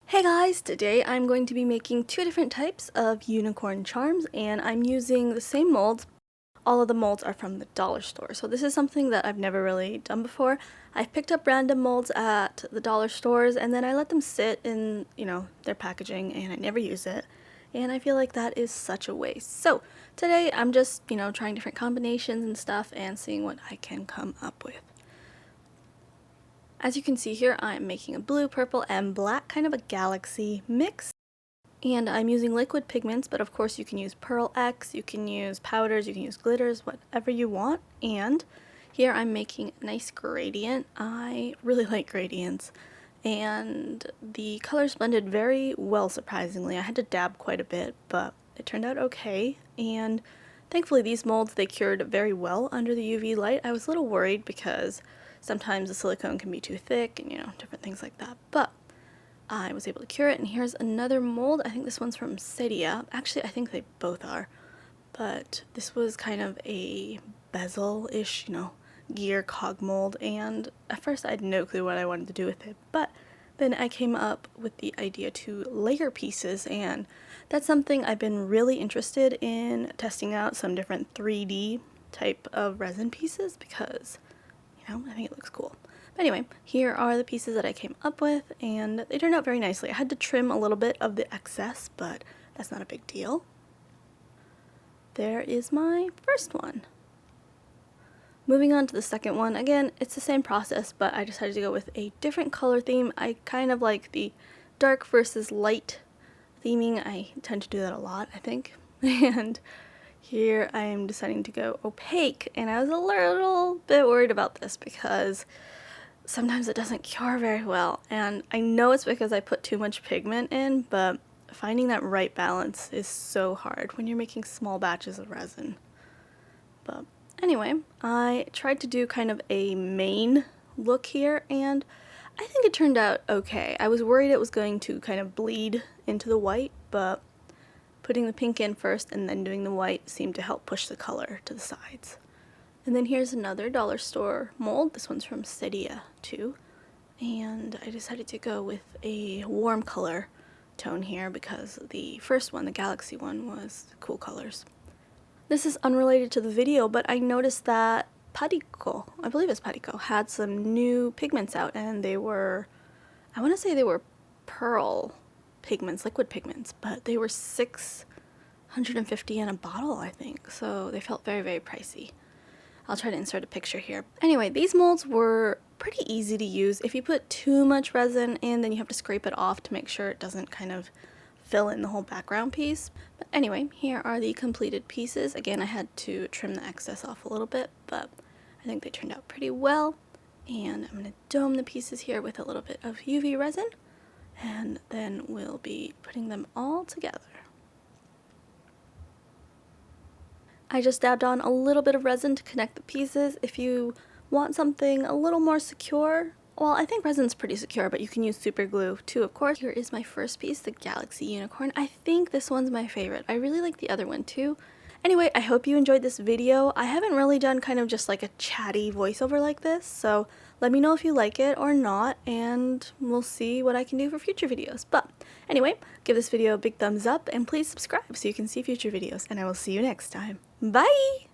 Hey guys, today I'm going to be making two different types of unicorn charms and I'm using the same molds. All of the molds are from the dollar store, so this is something that I've never really done before. I've picked up random molds at the dollar stores and then I let them sit in, their packaging and I never use it. And I feel like that is such a waste. So today I'm just, trying different combinations and stuff and seeing what I can come up with. As you can see here, I'm making a blue, purple, and black kind of a galaxy mix. And I'm using liquid pigments, but of course you can use Pearl X, you can use powders, you can use glitters, whatever you want. And here I'm making a nice gradient. I really like gradients. And the colors blended very well, surprisingly. I had to dab quite a bit, but it turned out okay. And thankfully these molds, they cured very well under the UV light. I was a little worried because sometimes the silicone can be too thick and, different things like that. But I was able to cure it, and here's another mold. I think this one's from Cydia. Actually, I think they both are. But this was kind of a bezel-ish, gear cog mold, and at first I had no clue what I wanted to do with it. But then I came up with the idea to layer pieces, and that's something I've been really interested in, testing out some different 3D type of resin pieces because I think it looks cool. But anyway, here are the pieces that I came up with, and they turned out very nicely. I had to trim a little bit of the excess, but that's not a big deal. There is my first one. Moving on to the second one, again, it's the same process, but I decided to go with a different color theme. I kind of like the dark versus light theming. I tend to do that a lot, I think. And here I am deciding to go opaque, and I was a little bit worried about this because sometimes it doesn't cure very well, and I know it's because I put too much pigment in, but finding that right balance is so hard when you're making small batches of resin. But anyway, I tried to do kind of a main look here, and I think it turned out okay. I was worried it was going to kind of bleed into the white, but putting the pink in first and then doing the white seemed to help push the color to the sides. And then here's another dollar store mold. This one's from Cydia too. And I decided to go with a warm color tone here because the first one, the galaxy one, was cool colors. This is unrelated to the video, but I noticed that Parico, I believe it's Parico, had some new pigments out, and they were, I want to say they were pearl pigments, liquid pigments, but they were $650 in a bottle, I think, so they felt very, very pricey. I'll try to insert a picture here. Anyway, these molds were pretty easy to use. If you put too much resin in, then you have to scrape it off to make sure it doesn't kind of fill in the whole background piece. But anyway, here are the completed pieces. Again, I had to trim the excess off a little bit, but I think they turned out pretty well. And I'm going to dome the pieces here with a little bit of UV resin, and then we'll be putting them all together. I just dabbed on a little bit of resin to connect the pieces. If you want something a little more secure, well, I think resin's pretty secure, but you can use super glue too, of course. Here is my first piece, the Galaxy Unicorn. I think this one's my favorite. I really like the other one too. Anyway, I hope you enjoyed this video. I haven't really done kind of just like a chatty voiceover like this, so let me know if you like it or not, and we'll see what I can do for future videos. But anyway, give this video a big thumbs up, and please subscribe so you can see future videos, and I will see you next time. Bye!